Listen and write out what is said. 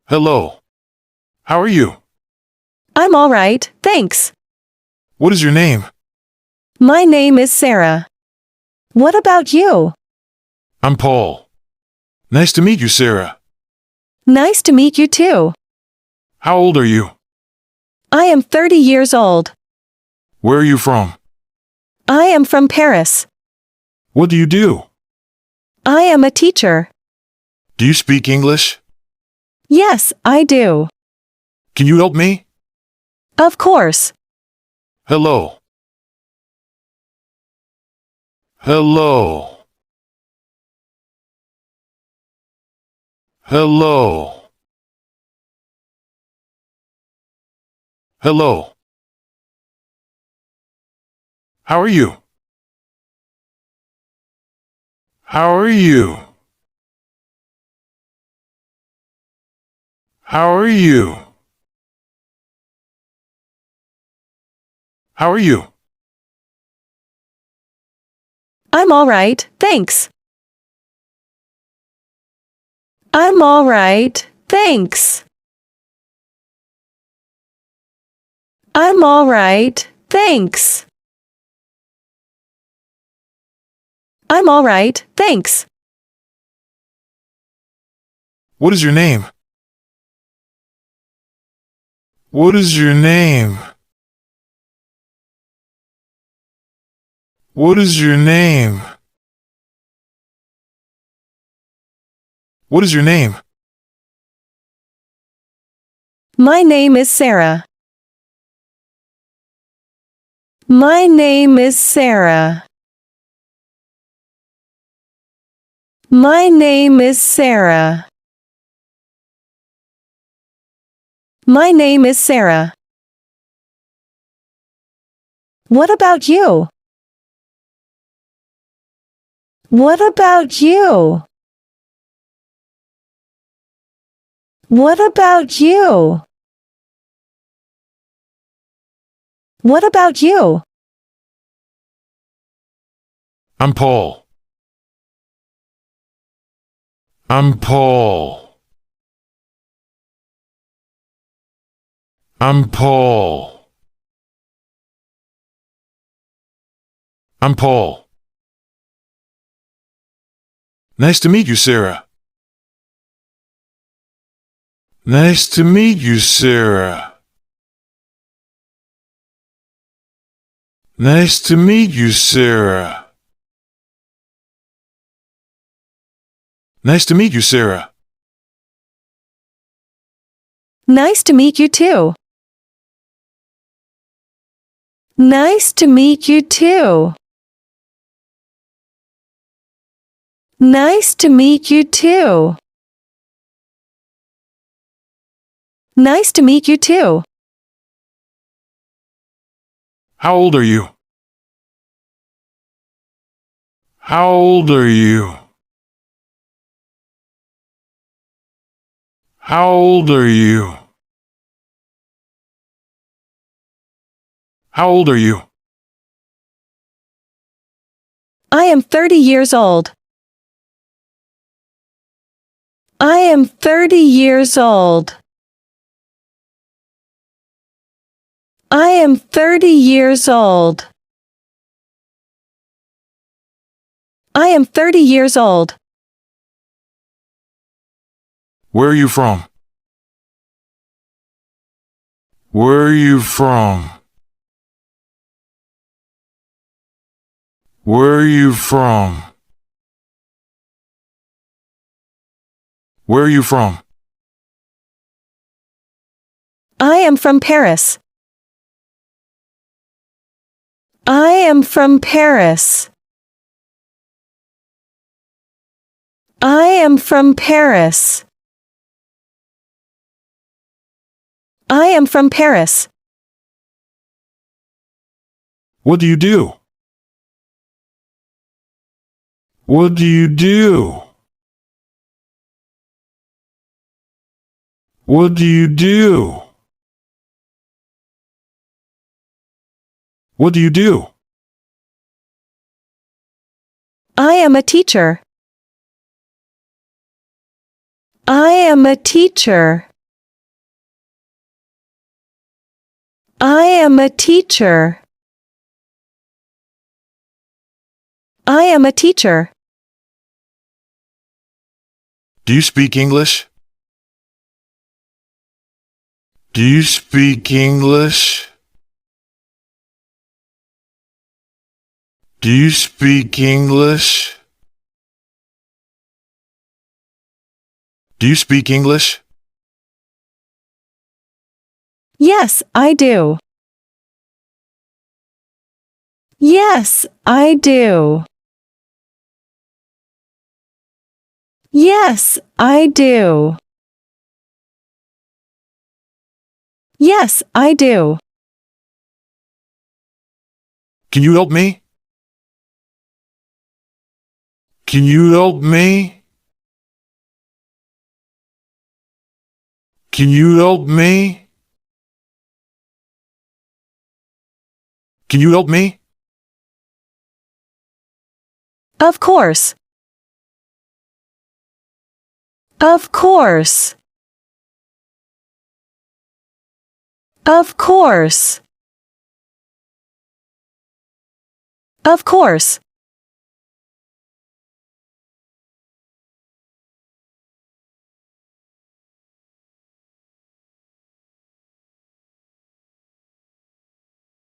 Hello. How are you? I'm all right, thanks. What is your name? My name is Sarah. What about you? I'm Paul. Nice to meet you, Sarah. Nice to meet you too. How old are you? I am 30 years old. Where are you from? I am from Paris. What do you do? I am a teacher. Do you speak English? Yes, I do. Can you help me? Of course. Hello. Hello. Hello. Hello. How are you? How are you? How are you? How are you? I'm all right, thanks. I'm all right, thanks. I'm all right, thanks. I'm all right, thanks. What is your name? What is your name? What is your name? What is your name? My name is Sarah. My name is Sarah. My name is Sarah. My name is Sarah. What about you? What about you? What about you? What about you? I'm Paul. I'm Paul. I'm Paul. I'm Paul. Nice to meet you, Sarah. Nice to meet you, Sarah. Nice to meet you, Sarah. Nice to meet you, Sarah. Nice to meet you too. Nice to meet you too. Nice to meet you too. Nice to meet you too. How old are you? How old are you? How old are you? How old are you? I am 30 years old. I am 30 years old. I am 30 years old. I am 30 years old. Where are you from? Where are you from? Where are you from? Where are you from? I am from Paris. I am from Paris. I am from Paris. I am from Paris. What do you do? What do you do? What do you do? What do you do? I am a teacher. I am a teacher. I am a teacher. I am a teacher. Do you speak English? Do you speak English? Do you speak English? Do you speak English? Yes, I do. Yes, I do. Yes, I do. Yes, I do. Can you help me? Can you help me? Can you help me? Can you help me? Of course. Of course. Of course. Of course.